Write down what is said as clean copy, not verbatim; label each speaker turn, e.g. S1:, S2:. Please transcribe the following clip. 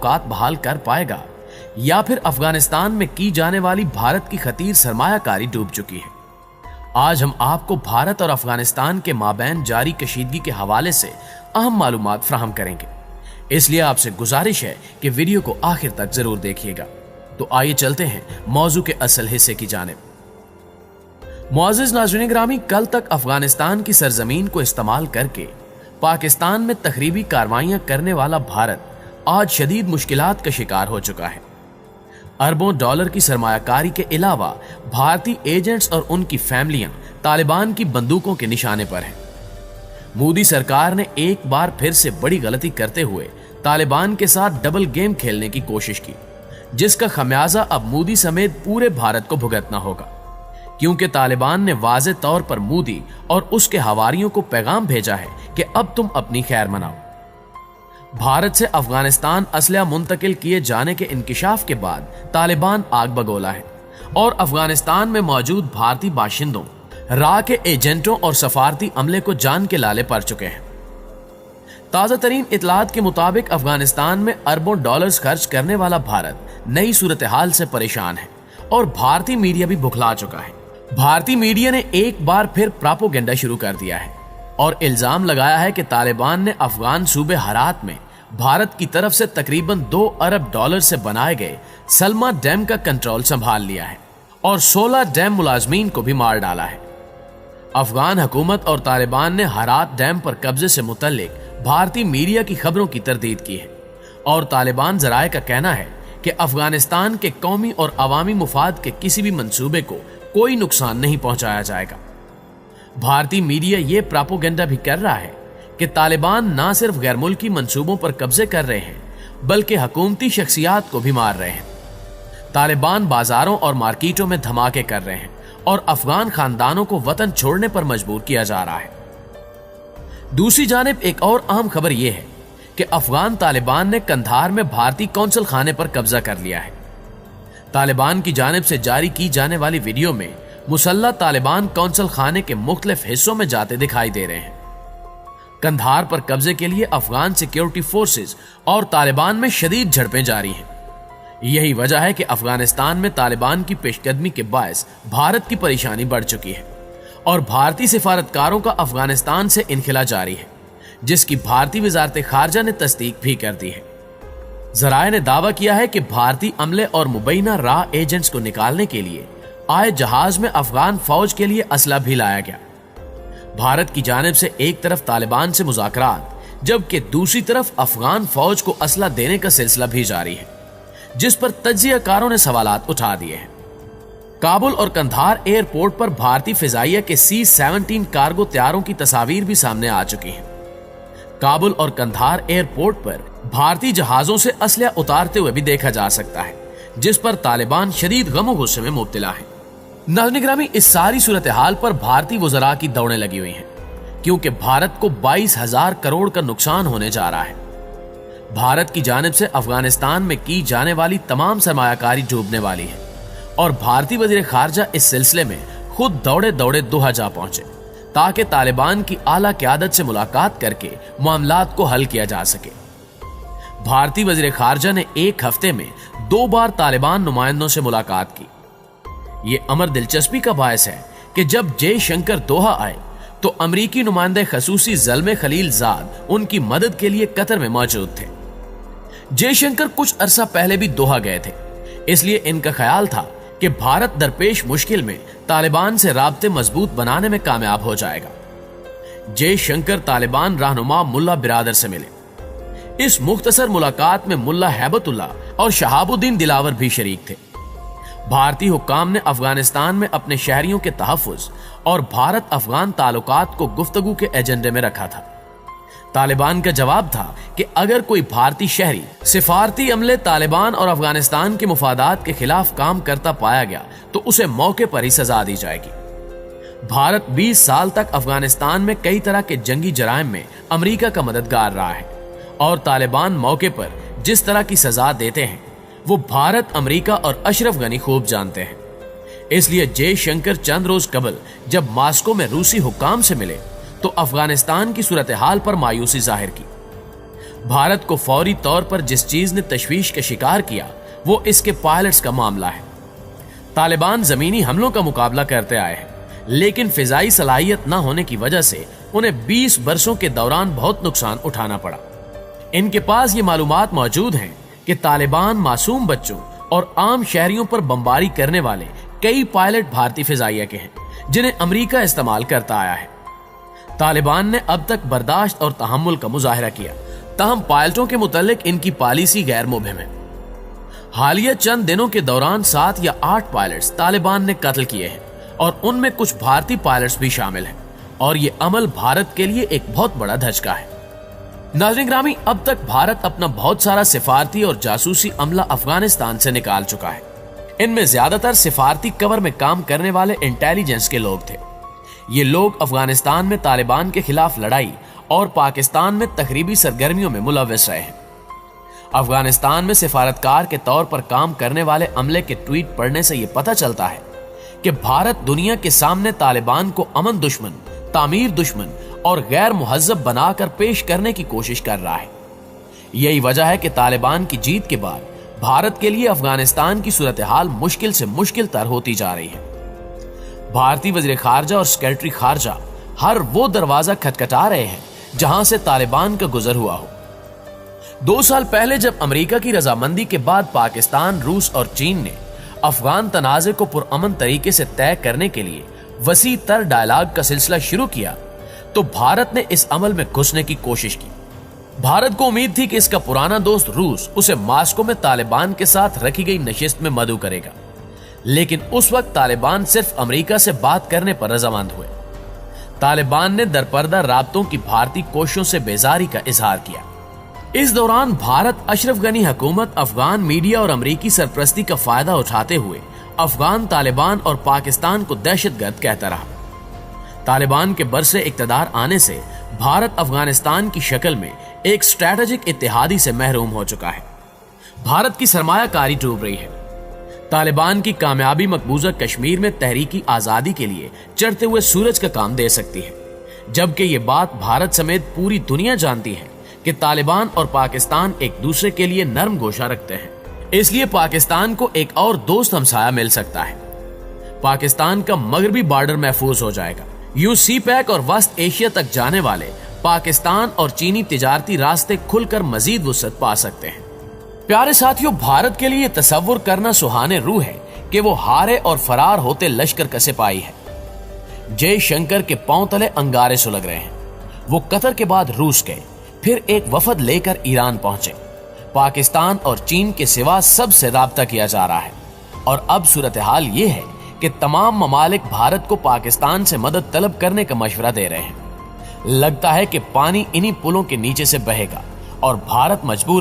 S1: औकात बहाल कर पाएगा या फिर अफगानिस्तान में की जाने वाली भारत की खतीर सरमायाकारी डूब चुकी है। आज हम आपको भारत और अफगानिस्तान के माबैन जारी कशीदगी के हवाले से अहम मालूमात फराहम करेंगे, इसलिए आपसे गुजारिश है कि वीडियो को आखिर तक जरूर देखिएगा। तो आइए चलते हैं मौजू के असल हिस्से की जानिब। मुअज़्ज़िज़ नाज़रीन ग्रामी, कल तक अफगानिस्तान की सरजमीन को इस्तेमाल करके पाकिस्तान में तखरीबी कार्रवाइयां करने वाला भारत आज शदीद मुश्किलात का शिकार हो चुका है। अरबों डॉलर की सरमायाकारी के अलावा भारतीय एजेंट्स और उनकी फैमिलियां तालिबान की बंदूकों के निशाने पर हैं। मोदी सरकार ने एक बार फिर से बड़ी गलती करते हुए तालिबान के साथ डबल गेम खेलने की कोशिश की, जिसका खमियाजा अब मोदी समेत पूरे भारत को भुगतना होगा, क्योंकि तालिबान ने वाज़े तौर पर मोदी और उसके हवारियों को पैगाम भेजा है कि अब तुम अपनी खैर मनाओ। भारत से अफगानिस्तान असलहा मुंतकिल किए जाने के इंकिशाफ के बाद तालिबान आग बगोला है और अफगानिस्तान में मौजूद भारतीय बाशिंदों, रा के एजेंटों और सफारती अमले को जान के लाले पड़ चुके हैं। ताज़ा तरीन इतलात के मुताबिक अफगानिस्तान में अरबों डॉलर्स खर्च करने वाला भारत नई सूरत हाल से परेशान है और भारतीय मीडिया भी बुखला चुका है। भारतीय मीडिया ने एक बार फिर प्रोपेगेंडा शुरू कर दिया है और इल्जाम लगाया है कि तालिबान ने अफगान सूबे हरात में भारत की तरफ से तकरीबन 2 अरब डॉलर से बनाए गए सलमा डैम का कंट्रोल संभाल लिया है और 16 डैम मुलाजमीन को भी मार डाला है। अफगान हुकूमत और तालिबान ने हरात डैम पर कब्जे से मुतल्लिक भारतीय मीडिया की खबरों की तरदीद की है और तालिबान जराए का कहना है कि अफगानिस्तान के कौमी और अवामी मुफाद के किसी भी मंसूबे को कोई नुकसान नहीं पहुंचाया जाएगा। भारतीय मीडिया ये प्रोपेगेंडा भी कर रहा है कि तालिबान न सिर्फ गैर मुल्की मंसूबों पर कब्जे कर रहे हैं, बल्कि हुकूमती शख्सियात को भी मार रहे हैं। तालिबान बाजारों और मार्केटों में धमाके कर रहे हैं और अफगान खानदानों को वतन छोड़ने पर मजबूर किया जा रहा है। दूसरी जानिब एक और अहम खबर यह है कि अफगान तालिबान ने कंधार में भारतीय कौंसल खाने पर कब्जा कर लिया है। तालिबान की जानिब से जारी की जाने वाली वीडियो में मुसल्लह तालिबान कौंसल खाने के मुख्तलिफ हिस्सों में जाते दिखाई दे रहे हैं। कंधार पर कब्जे के लिए अफगान सिक्योरिटी फोर्सेस और तालिबान में शदीद झड़पें जारी हैं। यही वजह है कि अफगानिस्तान में तालिबान की पेशकदमी के बायस भारत की परेशानी बढ़ चुकी है और भारतीय सिफारतकारों का अफगानिस्तान से इनखिला जारी है, जिसकी भारतीय वजारत खारजा ने तस्दीक भी कर दी है। जराए ने दावा किया है कि भारतीय अमले और मुबैना रा एजेंट्स को निकालने के लिए आए जहाज में अफगान फौज के लिए असला भी लाया गया। भारत की जानिब से एक तरफ तालिबान से मुज़ाकरात, जबकि दूसरी तरफ अफगान फौज को असला देने का सिलसिला भी जारी है, जिस पर तज्जियाकारों ने सवालात उठा दिए हैं। काबुल और कंधार एयरपोर्ट पर भारतीय फिजाइया के C-17 कार्गो तैयारों की तस्वीर भी सामने आ चुकी हैं। काबुल और कंधार एयरपोर्ट पर भारतीय जहाजों से असलहा उतारते हुए भी देखा जा सकता है, जिस पर तालिबान शदीद गमो गुस्से में मुब्तला है। नाज़रीन ग्रामी, इस सारी सूरत हाल पर भारतीय वज़रा की दौड़ें लगी हुई हैं, क्योंकि भारत को 22,000 करोड़ का नुकसान होने जा रहा है। भारत की जानिब से अफगानिस्तान में की जाने वाली तमाम सरमायाकारी डूबने वाली है और भारतीय वज़ीर खारजा इस सिलसिले में खुद दौड़े दौड़े दोहा जा पहुंचे ताकि तालिबान की आला क़यादत से मुलाकात करके मामलात को हल किया जा सके। भारतीय वज़ीर खारजा ने एक हफ्ते में 2 बार तालिबान नुमाइंदों से मुलाकात की। ये अमर दिलचस्पी का बायस है कि जब जयशंकर दोहा आए तो अमरीकी नुमाइंदे खसूसी ज़ल्मे खलीलजाद उनकी मदद के लिए कतर में मौजूद थे। जयशंकर कुछ अरसा पहले भी दोहा गए थे, इसलिए इनका ख्याल था कि भारत दरपेश मुश्किल में तालिबान से राब्ते मजबूत बनाने में कामयाब हो जाएगा। जयशंकर तालिबान रहनुमा मुल्ला बिरादर से मिले। इस मुख्तसर मुलाकात में मुल्ला हैबतुल्लाह और शहाबुद्दीन दिलावर भी शरीक थे। भारतीय हुक्काम ने अफगानिस्तान में अपने शहरियों के तहफ़्फ़ुज़ और भारत अफगान ताल्लुकात को गुफ्तगू के एजेंडे में रखा था। तालिबान का जवाब था कि अगर कोई भारतीय शहरी सिफारती अमले तालिबान और अफगानिस्तान के मुफादात के खिलाफ काम करता पाया गया तो उसे मौके पर ही सजा दी जाएगी। भारत 20 साल तक अफगानिस्तान में कई तरह के जंगी जराइम में अमेरिका का मददगार रहा है और तालिबान मौके पर जिस तरह की सजा देते हैं वो भारत, अमेरिका और अशरफ गनी खूब जानते हैं। इसलिए जयशंकर चंद रोज कबल जब मास्को में रूसी हुक्काम से मिले तो अफगानिस्तान की सूरत हाल पर मायूसी जाहिर की। भारत को फौरी तौर पर जिस चीज ने तशवीश का शिकार किया वो इसके पायलट्स का मामला है। तालिबान जमीनी हमलों का मुकाबला करते आए हैं, लेकिन फिजाई सलाहियत न होने की वजह से उन्हें 20 वर्षों के दौरान बहुत नुकसान उठाना पड़ा। इनके पास ये मालूमात मौजूद हैं कि तालिबान मासूम बच्चों और आम शहरियों पर बमबारी करने वाले कई पायलट भारतीय फिजाइया के हैं, जिन्हें अमेरिका इस्तेमाल करता आया है। तालिबान ने अब तक बर्दाश्त और तहम्मुल का मुजाहिरा किया, ताहम पायलटों के मुतालिक इनकी पॉलिसी गैर मुबहिम है। हालिया चंद दिनों के दौरान 7 या 8 पायलट्स तालिबान ने कत्ल किए हैं और उनमें कुछ भारतीय पायलट्स भी शामिल हैं, और ये अमल भारत के लिए एक बहुत बड़ा धचका है। नाज़रीन ग्रामी, अब तक भारत अपना बहुत सारा सिफारती और जासूसी अमला अफगानिस्तान से निकाल चुका है। इनमें ज्यादातर सिफारती कवर में काम करने वाले इंटेलिजेंस के लोग थे। ये लोग अफगानिस्तान में तालिबान के खिलाफ लड़ाई और पाकिस्तान में तकरीबी सरगर्मियों में मुलव्वस रहे हैं। अफगानिस्तान में सिफारतकार के तौर पर काम करने वाले अमले के ट्वीट पढ़ने से यह पता चलता है कि भारत दुनिया के सामने तालिबान को अमन दुश्मन, तामीर दुश्मन और गैर मुहज्जब बनाकर पेश करने की कोशिश कर रहा है। यही वजह है कि तालिबान की जीत के बाद भारत के लिए अफगानिस्तान की सूरत हाल मुश्किल से मुश्किल तर होती जा रही है। भारतीय वज़ीर खारजा और सेक्रेटरी खारजा हर वो दरवाजा खटखटा रहे हैं जहां से तालिबान का गुजर हुआ हो। 2 साल पहले जब अमेरिका की रजामंदी के बाद पाकिस्तान, रूस और चीन ने अफगान तनाज़े को पुरअमन तरीके से तय करने के लिए वसी तर डायलॉग का सिलसिला शुरू किया, तो भारत ने इस अमल में घुसने की कोशिश की। भारत को उम्मीद थी कि इसका पुराना दोस्त रूस उसे मास्को में तालिबान के साथ रखी गई नशिस्त में मदऊ करेगा, लेकिन उस वक्त तालिबान सिर्फ अमेरिका से बात करने पर रजामंद हुए। तालिबान ने दरपर्दा राब्तों की भारतीय कोशिशों से बेजारी का इजहार किया। इस दौरान भारत अशरफ गनी हुकूमत, अफगान मीडिया और अमेरिकी सरपरस्ती का फायदा उठाते हुए अफगान, तालिबान और पाकिस्तान को दहशतगर्द कहता रहा। तालिबान के बरसे इक्तदार आने से भारत अफगानिस्तान की शक्ल में एक स्ट्रैटेजिक इत्तेहादी से महरूम हो चुका है। भारत की सरमायाकारी डूब रही है। तालिबान की कामयाबी मकबूजा कश्मीर में तहरीकी आजादी के लिए चढ़ते हुए सूरज का काम दे सकती है, जबकि ये बात भारत समेत पूरी दुनिया जानती है कि तालिबान और पाकिस्तान एक दूसरे के लिए नरम गोशा रखते हैं। इसलिए पाकिस्तान को एक और दोस्त हमसाया मिल सकता है। पाकिस्तान का मगरबी बॉर्डर महफूज हो जाएगा। यूं सी-पैक और वेस्ट एशिया तक जाने वाले पाकिस्तान और चीनी तिजारती रास्ते खुलकर मजीद वुसअत पा सकते हैं। प्यारे साथियों, भारत के लिए तसव्वुर करना सुहाने रूह है कि वो हारे और फरार होते लश्कर का सिपाही है। जयशंकर के पांव तले अंगारे सुलग रहे हैं। वो कतर के बाद रूस गए, फिर एक वफद लेकर ईरान पहुंचे। पाकिस्तान और चीन के सिवा सबसे राब्ता किया जा रहा है, और अब सूरत हाल ये है कि तमाम ममालिक भारत को पाकिस्तान से मदद तलब करने का मशवरा दे रहे हैं। लगता है कि पानी इन्हीं पुलों के नीचे से बहेगा और भारत मजबूर